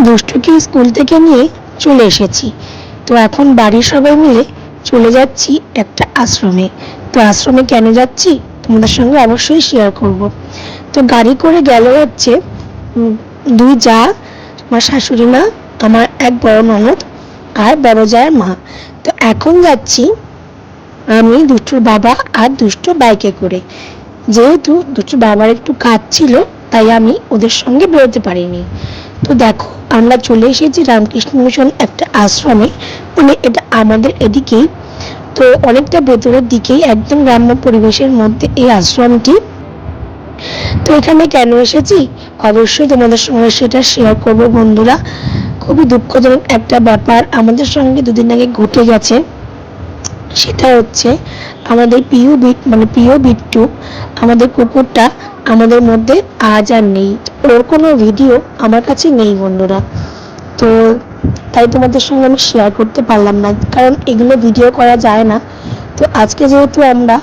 দুষ্টুকে school থেকে নিয়ে চলে এসেছি। তো এখন বাড়ির সবাই মিলে চলে যাচ্ছি একটা আশ্রমে। তো আশ্রমে কেন যাচ্ছি তোমাদের সঙ্গে অবশ্যই শেয়ার করব। তো গাড়ি করে গেল হচ্ছে দুই যা, আমার শাশুড়ি মা, আমার এক বড় ননদ আর বড় জায়ের মা। তো এখন যাচ্ছি আমি, দুষ্টুর বাবা আর দুষ্টু বাইকে করে। যেহেতু দুষ্টুর বাবার একটু কাজ ছিল তাই আমি ওদের সঙ্গে বেরোতে পারিনি। তো দেখো আমরা চলে এসেছি রামকৃষ্ণ মিশন একটা আশ্রমে, মানে এটা আমাদের এদিকেই, তো অনেকটা ভেতরের দিকেই, একদম গ্রাম্য পরিবেশের মধ্যে এই আশ্রমটি। তো এখানে কেন এসেছি অবশ্যই তোমাদের সঙ্গে সেটা শেয়ার করবো বন্ধুরা। খুবই দুঃখজনক একটা ব্যাপার আমাদের সঙ্গে দুদিন আগে ঘটে গেছে। সেটা হচ্ছে আমাদের প্রিয় বিট্টু, আমাদের কুকুরটা আমাদের মধ্যে আজ আর নেই। ওর কোনো ভিডিও আমার কাছে নেই বন্ধুরা। তো তাই তোমাদের সঙ্গে আমি শেয়ার করতে পারলাম না, কারণ এগুলো ভিডিও করা যায় না। তো আজকে যেহেতু আমরা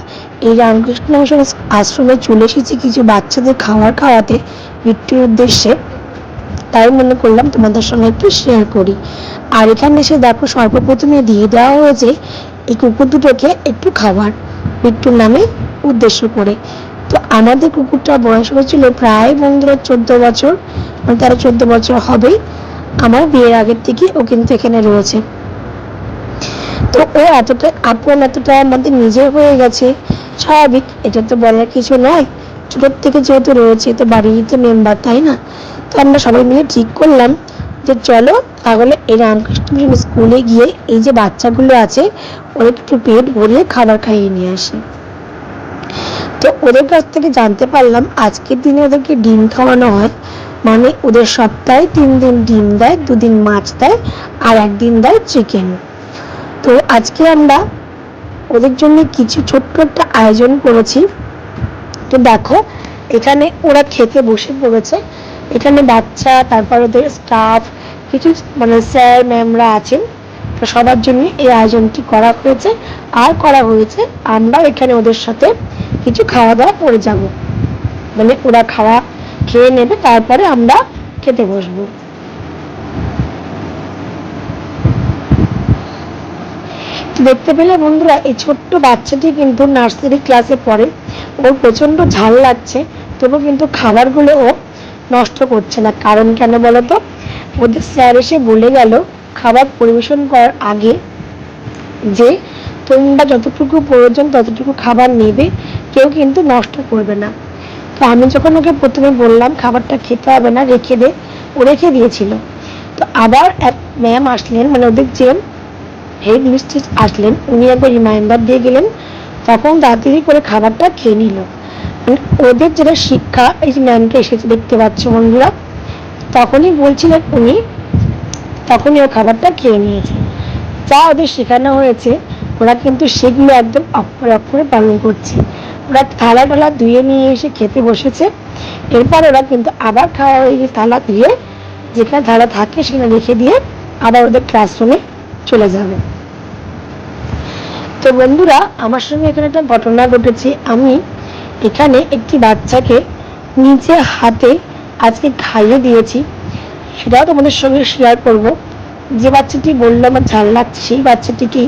এই রামকৃষ্ণ মিশন আশ্রমে চলে এসেছি কিছু বাচ্চাদের খাবার খাওয়াতে বিট্টুর উদ্দেশ্যে, তাই মনে করলাম তোমাদের সঙ্গে একটু শেয়ার করি। আর এখানে এসে দেখো সর্বপ্রথমে দিয়ে দেওয়া হয়েছে এই কুকুর দুটোকে একটু খাবার বিট্টুর নামে উদ্দেশ্য করে। তো আমাদের কুকুরটার বয়স হয়েছিল প্রায় বন্ধুরা 14 বছর, মানে 13-14 বছর হবেই। আমার বিয়ের আগের থেকে ও কিন্তু এখানে রয়েছে। তো ও এতটা আপন, এতটা আমাদের নিজের হয়ে গেছে, স্বাভাবিক, এটা তো বলার কিছু নয়। ছোটোর থেকে যেহেতু রয়েছে তো বাড়িরই তো মেম্বার, তাই না? তো আমরা সবাই মিলে ঠিক করলাম যে চলো তাহলে এই রামকৃষ্ণ স্কুলে গিয়ে এই যে বাচ্চাগুলো আছে ওদের একটু পেট ভরিয়ে খাবার খাইয়ে নিয়ে আসি। তো ওদের কাছ থেকে জানতে পারলাম আজকের দিনে ওদেরকে ডিম খাওয়ানো হয়, মানে ওদের সপ্তাহে 3 দিন ডিম দেয়, 2 দিন মাছ দেয় আর 1 দিন দেয় চিকেন। তো আজকে আমরা ওদের জন্য কিছু ছোট্ট একটা আয়োজন করেছি। তো দেখো এখানে ওরা খেতে বসে পড়েছে। এখানে বাচ্চা, তারপর ওদের স্টাফ, কিছু মানে স্যার ম্যামরা আছেন। তো সবার জন্য এই আয়োজনটি করা হয়েছে। আর করা হয়েছে আমরা এখানে ওদের সাথে কিছু খাওয়া দাওয়া করে যাব, মানে ওরা খেয়ে নেবে, তারপরে আমরা খেতে বসবো। দেখতে পেলে বন্ধুরা এই ছোট্ট বাচ্চাটি কিন্তু নার্সারি ক্লাসে পড়ে। ওর প্রচন্ড ঝাল লাগছে, তবু কিন্তু খাবারগুলো ও নষ্ট করছে না। কারণ কেন বলতো, ওদের স্যার এসে বলে গেল খাবার পরিবেশন করার আগে যে তোমরা যতটুকু প্রয়োজন ততটুকু খাবার নেবে, কেউ কিন্তু নষ্ট করবে না। তো আমি যখন ওকে প্রথমে বললাম খাবারটা খেতে হবে না, রেখে দে, ও রেখে দিয়েছিল। তো আবার এক ম্যাম আসলেন, মানে ওদের যে হেড মিস্ট্রেস আসলেন, উনি একবার রিমাইন্ডার দিয়ে গেলেন, তখন তাড়াতাড়ি করে খাবারটা খেয়ে নিল। মানে ওদের যেটা শিক্ষা, এই যে ম্যামটা এসেছে দেখতে পাচ্ছ বন্ধুরা, তখনই বলছিলেন উনি, তখনই ও খাবারটা খেয়ে নিয়েছে। যা ওদের শেখানো হয়েছে ওরা কিন্তু সেগুলো একদম অক্ষরে অক্ষরে পালন করছে। ওরা থালা টালা ধুয়ে নিয়ে এসে খেতে বসেছে। এরপর ওরা কিন্তু আবার খাওয়া হয়ে গিয়ে থালা ধুয়ে যেখানে থালা থাকে সেখানে রেখে দিয়ে আবার ওদের ক্লাসরুমে চলে যাবে। তো বন্ধুরা আমার সঙ্গে এখানে একটা ঘটনা ঘটেছে। আমি এখানে একটি বাচ্চাকে নিজে হাতে আজকে খাইয়ে দিয়েছি, সেটাও তোমাদের সঙ্গে শেয়ার করব। যে বাচ্চাটি বললো আমার ঝাল লাগছে, সেই বাচ্চাটিকে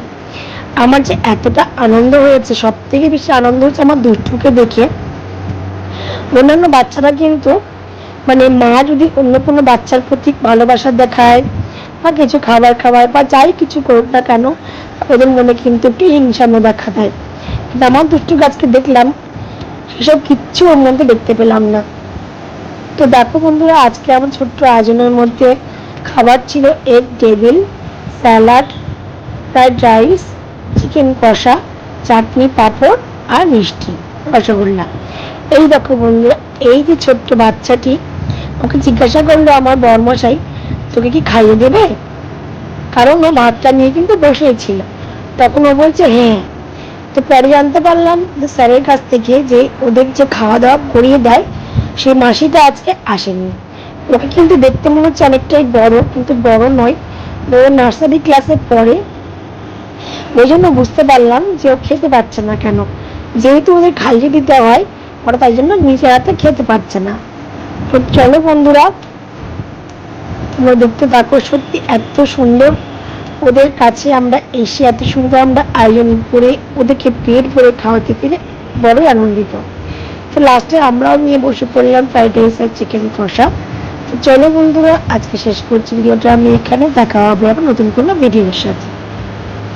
আমার যে এতটা আনন্দ হয়েছে, সব থেকে বেশি আনন্দ হচ্ছে আমার দুষ্টুকে দেখে। অন্যান্য বাচ্চারা কিন্তু মানে মা যদি অন্য কোনো বাচ্চার প্রতি ভালোবাসা দেখায় বা কিছু খাবার খাওয়ায় বা যাই কিছু করুক না কেন, ওদের মনে কিন্তু একটু হিংসানো দেখা দেয়। কিন্তু আমার দুষ্টু গাছকে দেখলাম সেসব কিচ্ছু ওর মধ্যে দেখতে পেলাম না। তো দেখো বন্ধুরা আজকে আমার ছোট্ট আয়োজনের মধ্যে খাবার ছিল egg table, salad, fried rice, chicken কষা, চাটনি, পাঁপড় আর মিষ্টি, রসগোল্লা। এই দেখো বন্ধুরা এই যে ছোট্ট বাচ্চাটি, ওকে জিজ্ঞাসা করলো আমার বরমশাই তোকে কি খাইয়ে দেবে, কারণ ও ভাতটা নিয়ে কিন্তু বসেই ছিল। তখন ও বলছে হ্যাঁ। তো পরে জানতে পারলাম যে স্যারের কাছ থেকে যে ওদের যে খাওয়া দাওয়া করিয়ে দেয় সেই মাসিটা আজকে আসেনি। ওকে কিন্তু দেখতে মনে হচ্ছে অনেকটাই বড়, কিন্তু বড় নয়, ও নার্সারি ক্লাসে পড়ে। ওই জন্য বুঝতে পারলাম যে ও খেতে পারছে না কেন, যেহেতু ওদের খাইয়ে দিতে হয় ওরা তাই জন্য নিজের হাতে খেতে পারছে না। তো চলো বন্ধুরা তোমরা দেখতে থাকো, সত্যি এত সুন্দর। ওদের কাছে আমরা এসে এত সুন্দর আমরা আয়োজন করে ওদেরকে পেট ভরে খাওয়াতে পেরে বড়ই আনন্দিত। তো লাস্টে আমরাও নিয়ে বসে পড়লাম ফ্রাইড রাইস আর চিকেন কষা। তো চলো বন্ধুরা, আজকে শেষ করছি ভিডিওটা আমি এখানে। দেখা হবে আবার নতুন কোনো ভিডিওর সাথে।